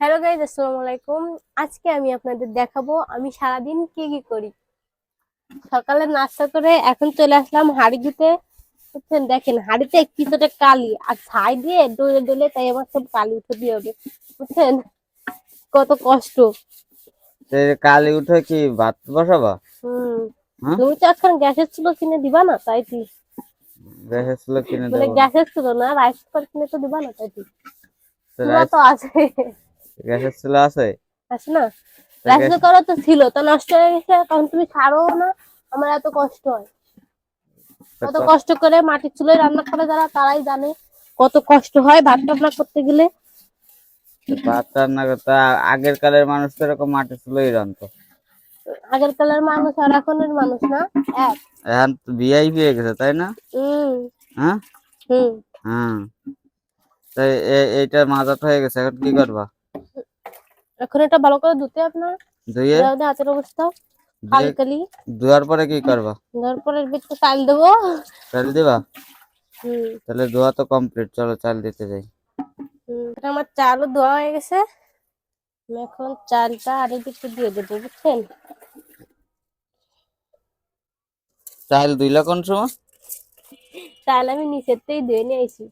Hello guys, আসসালামু আলাইকুম। আজকে আমি আপনাদের দেখাবো আমি সারাদিন কি কি করি। সকালে নাস্তা করে এখন চলে আসলাম হাঁড়ি ধুতে। বুঝছেন, দেখেন হাঁড়িতে কিছুটা কালি আর ছাই দিয়ে ডলে ডলে, তাই আমার সব কালি উঠে দিয়ে হবে। বুঝছেন কত কষ্ট। কালি উঠে কি ভাত বসাবা? হম। হ্যাঁ, তুমি তো এখন গ্যাসের চুলো কিনে দিবা না, তাই কি? গ্যাসের চুলা কিনে মানে দেবো না। গ্যাসের চুলো না, রাইস কুকার কিনে তো দিবা না, তাই কি? তো চুলা রাইস তো আছে। গ্যাসের চুলা আছে? আছে না? তা রাইস গ্যাস কুকারও তো ছিল, তা নষ্ট হয়ে গেছে, কারণ তুমি ছাড়ো না। আমার এত কষ্ট হয়। কত কষ্ট করে মাটির চুলায় রান্না করে যারা, তারাই জানে কত কষ্ট হয় ভাত রান্না করতে গেলে। ভাত রান্না করতে আগের কালের মানুষ তো এরকম মাটির চুলোই রান্নতো। আগের কালের মানুষ আর এখনের মানুষ না এক। এখন তো ভিআইপি হয়ে গেছে, তাই না? হম। হ্যাঁ, হম। হ্যাঁ। তাই এইটা মাজাটা হয়ে গেছে, এখন কি করবা? এখন এটা ভালো করে ধুতে আপনার ধুয়ে দেওয়া হাতের অবস্থা ধুয়ে কালি কালি। ধোয়ার পরে কি করবা? তারপরে একটু চাল দেবো। চাল দিবা? হম। তাহলে ধোয়া তো কমপ্লিট, চলো চাল দিতে যাই। এটা আমার চালও ধোয়া হয়ে গেছে। আমি এখন চালটা আরেক দিকে দিয়ে দেবো, বুঝছেন। চাল ধুইলা কোন সময়? চাল আমি নিচেরতেই ধুয়ে নিয়ে আসি,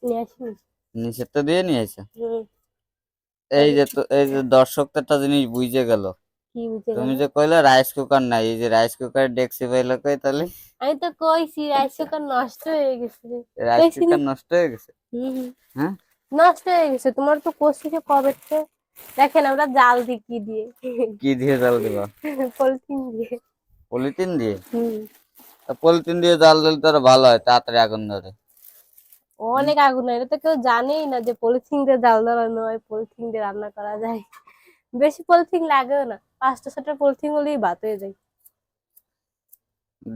নিয়ে আসিনি। নিচের তো দিয়ে নিয়ে আসা। হম। এই যে দর্শক তো একটা জিনিস বুঝে গেল। কি বুঝে তুমি গেল? যে কইলা রাইস কুকার নাই, এই যে রাইস কুকার ডেক্সি পাইলো কই তাহলে? আমি তো কইছি রাইস কুকার নষ্ট হয়ে গেছে। রাইস কইছি না? কুকার নষ্ট হয়ে গেছে? হম। হ্যাঁ। নষ্ট হয়ে গেছে, তোমার তো কোচিতে কবে থেকে। দেখেন আমরা জাল দিই কি দিয়ে। কি দিয়ে জাল দিবা? পলিথিন দিয়ে। পলিথিন দিয়ে? হুম। পলিথিন দিয়ে জাল দিলে তো আরো ভালো হয়, তাড়াতাড়ি আগুন ধরে। হুম। অনেক আগুন হয়, এটা তো কেউ জানেই না যে পলিথিন দিয়ে জাল ধরানো হয়, পলিথিন দিয়ে রান্না করা যায়। বেশি পলিথিন লাগেও না, 5টা 6টা পলিথিন হলেই ভাত হয়ে যায়।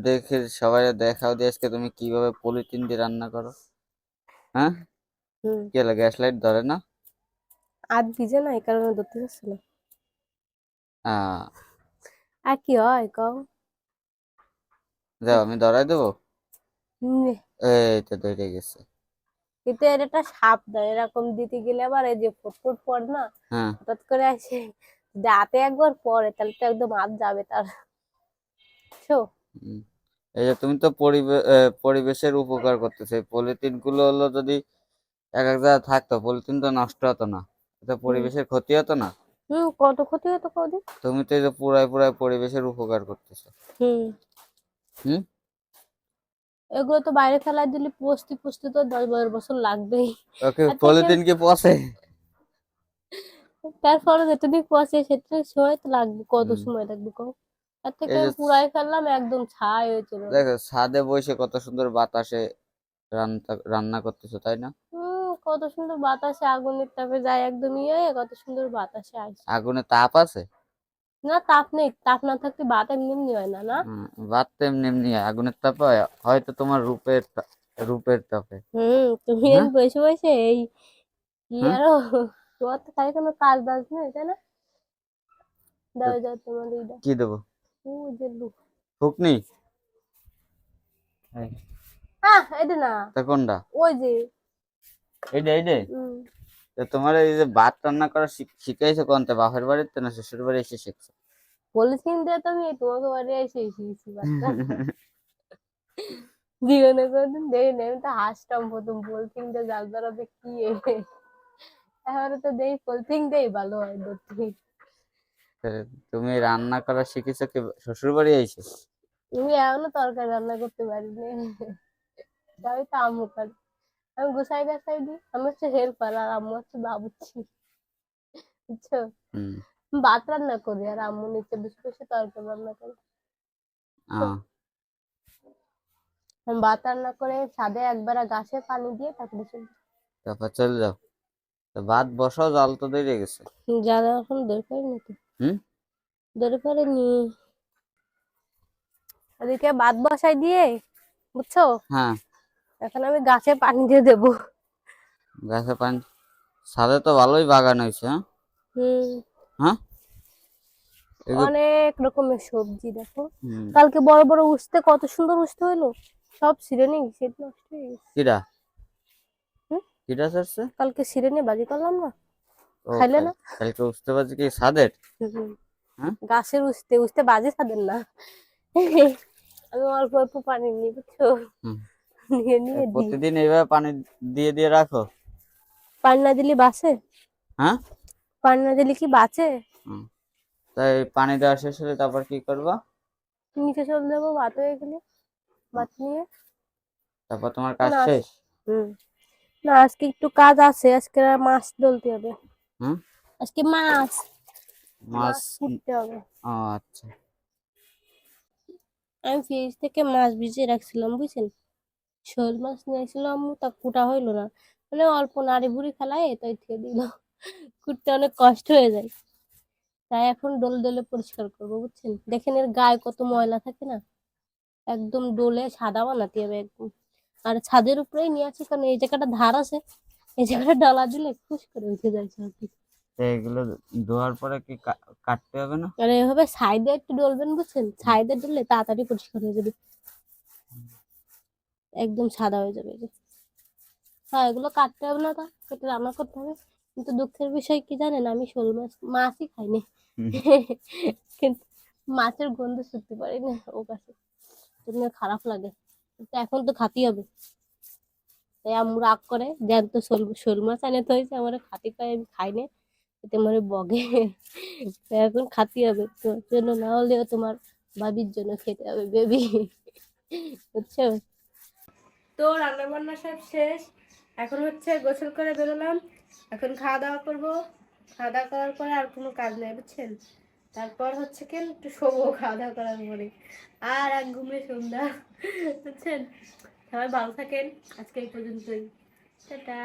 দেখে সবাই দেখাও দিয়ে আজকে তুমি কিভাবে পলিথিন দিয়ে রান্না করো। হ্যাঁ। হুম। কি হলো, গ্যাস লাইট ধরে না? আর ভিজে না, এই কারণে ধরতে যাচ্ছে না। আহ আর কি হয় কও? যাও, আমি ধরাই দেবো। হুম। এই তো ধরে গেছে। কিন্তু এর একটা সাপ দেয়, এরকম দিতে গেলে আবার এই যে ফুটফুট পড়ে না, হ্যাঁ। হঠাৎ করে আসে দাঁতে একবার পড়ে, তাহলে তো একদম হাত যাবে তার। বুঝছো? হুম। এই যে তুমি তো পরিবেশের উপকার করতেছো, এই পলিথিন গুলো হলো যদি এক এক জায়গায় থাকতো, পলিথিন তো নষ্ট হতো না, এটা হুম। পরিবেশের ক্ষতি হতো না। কত ক্ষতি হতো কদিন। তুমি তো এই যে পুরাই পুরাই পরিবেশের উপকার করতেছো। হুম। হুম। এগুলো তো বাইরে ফেলাই দিলে পুষতে পুষতে তো 10 12 বছর লাগবেই। ওকে, আর থেকে পলিথিন কি পচে? তারপরে যেটুকু পচে সেটা সময় তো লাগবে, কত হুম। সময় লাগবে কও। তার থেকে এই যে আমি পুরাই ফেললাম, একদম ছাই হয়ে চলে গেলো। দেখো, ছাদে বসে কত সুন্দর বাতাসে রান্না রান্না করতেছো, তাই না? কত সুন্দর বাতাসে, আগুনের তাপে যায় একদম ইয়ে হয়ে, কত সুন্দর বাতাসে আসে। আগুনে তাপ আছে? না, তাপ নেই, তাপ না থাকতে ভাত এমনি এমনি হয় না, না। ভাত তো এমনি এমনি হয়, আগুনের তাপে হয়, হয়তো তোমার রূপের তাপে। তুমি হ্যাঁ, বসে বসে এই কি হ্যাঁ। আরো, তোমার তো তাই কোনো কাজ বাজ নেই, তাই না? তো দাও দাও তোমার এইটা। কি দেবো? ও যে ফুকনি? এই, এটা না। তা কোনটা? ওই যে। এইটা এইটা? উম তো তোমার এই যে ভাত রান্না করা শিখাইছো কোনটা, বাপের বাড়িতে না শ্বশুর বাড়ি এসে শিখছো? পলিথিন দিয়ে তো আমি তোমাকে বাড়ি এসে শিখেছি বাচ্চা। জীবনে কোনদিন দেখি না, আমি তো হাসতাম প্রথম, পলিথিন দিয়ে জাল ধরাবে কি এবারে তো দেখি পলিথিন দিয়েই ভালো হয় ধরতে। তো তুমি রান্না করা শিখেছো কি শ্বশুর বাড়ি এসে? তুমি এখনো তরকারি রান্না করতে পারিনি, তাই তো আম্মু পারে। আমি গুছাই গাছাই দিই, আমি হচ্ছে হেল্পার আর আম্মু হচ্ছে বাবুর্চি। বুঝছো? হুম। আমি ভাত রান্না করি আর আম্মু নিচে বসে বসে তরকারি রান্না করে। বুঝছো? আহ আমি ভাত রান্না করে ছাদে একবার গাছে পানি দিয়ে তারপরে চলে তারপর চলে যাও। তো ভাত বসাও, জাল তো দেরি গেছে। যাই। যারা এখন দরকার নেই তো, হুম। দরকার নি। ওদিকে ভাত বসাই দিয়ে, বুঝছো, হ্যাঁ। এখন আমি গাছে পানি দিয়ে দেবো। গাছে পানি? ছাদে তো ভালোই বাগান হয়েছে, হ্যাঁ। হুম। হ্যাঁ। এগুলো। অনেক রকমের সবজি দেখো। হুম। কালকে বড় বড় উঠতে কত সুন্দর উঠতে হইলো, সব ছিঁড়ে নিয়ে গেছে, নষ্ট হয়ে গেছে। কিরা? হুম। কিরা চাচ্ছে? কালকে ছিঁড়ে নিয়ে বাজি করলাম না। ও খাইলে না? কালকে উঠতে পারছি কি ছাদের? হুম। হ্যাঁ। গাছের উঠতে উঠতে বাজে ছাদেন না। আমি অল্প অল্প পানি নিই বুঝছো, হুম। নিয়ে নিয়ে দিই। প্রতিদিন এইভাবে পানি দিয়ে দিয়ে রাখো? পানি না দিলে বাঁচে? হ্যাঁ। পানি না দিলে কি বাঁচে? হুম। তাই পানি দেওয়া শেষ হলে তারপর কি করবা? নিচে চলে যাবো ভাত হয়ে গেলে, হুম, ভাত নিয়ে। তারপর তোমার কাজ না শেষ? হুম, না আজকে একটু কাজ আছে, আজকে মাছ ধরতে হবে। হুম। আজকে মাছ মাছ। মাছ কুটতে হবে। ও আচ্ছা। আমি ফ্রিজ থেকে মাছ ভিজিয়ে রাখছিলাম বুঝছেন, শোল মাছ নিয়েছিল আম্মু, তা কুটা হইলো না, মানে অল্প নাড়ি বুড়ি ফেলায় তাই থেকে দিল। কুটতে অনেক কষ্ট হয়ে যায়, তাই এখন ডোলে ডোলে পরিষ্কার করবো বুঝছেন। দেখেন এর গায়ে কত ময়লা থাকে না, একদম ডোলে সাদা বানাতে হবে একদম। আর ছাদের উপরেই নিয়ে আসি, কারণ এই জায়গাটা ধার আছে, এই জায়গাটা ডালা দিলে খুশ করে উঠে যায় সব কিছু। তো এগুলো ধোয়ার পরে কি কাটতে হবে না? আর এভাবে সাইডে একটু ডলবেন বুঝছেন, সাইডে ডললে তাড়াতাড়ি পরিষ্কার হয়ে যাবে, একদম সাদা হয়ে যাবে এই যে। হ্যাঁ এগুলো কাটতে হবে না, তা কেটে রান্না করতে হবে। কিন্তু দুঃখের বিষয় কি জানেন, আমি শোল মাছই খাইনি। হুম। কিন্তু মাছের গন্ধ শুকতে পারি না ও কাছে, জন্য খারাপ লাগে, কিন্তু এখন তো খাতেই হবে। তাই আম্মু রাগ করে, জ্যান্ত শোল শোল মাছ এনে তো হয়েছে আমার খাতে, পাই আমি খাই না, এতে মানে বগে। তাই এখন খাতেই হবে, তোর জন্য না হলেও তোমার ভাবির জন্য খেতে হবে বেবি, বুঝছো। তো রান্না বান্না সব শেষ, এখন হচ্ছে গোসল করে বেরোলাম, এখন খাওয়া দাওয়া করবো। খাওয়া দাওয়া করার পরে আর কোনো কাজ নেই বুঝছেন, তারপর হচ্ছে কি একটু শোবো খাওয়া দাওয়া করার পরে, আর এক ঘুমে সন্ধ্যা, বুঝছেন। সবাই ভালো থাকেন, আজকে এই পর্যন্তই, টাটা।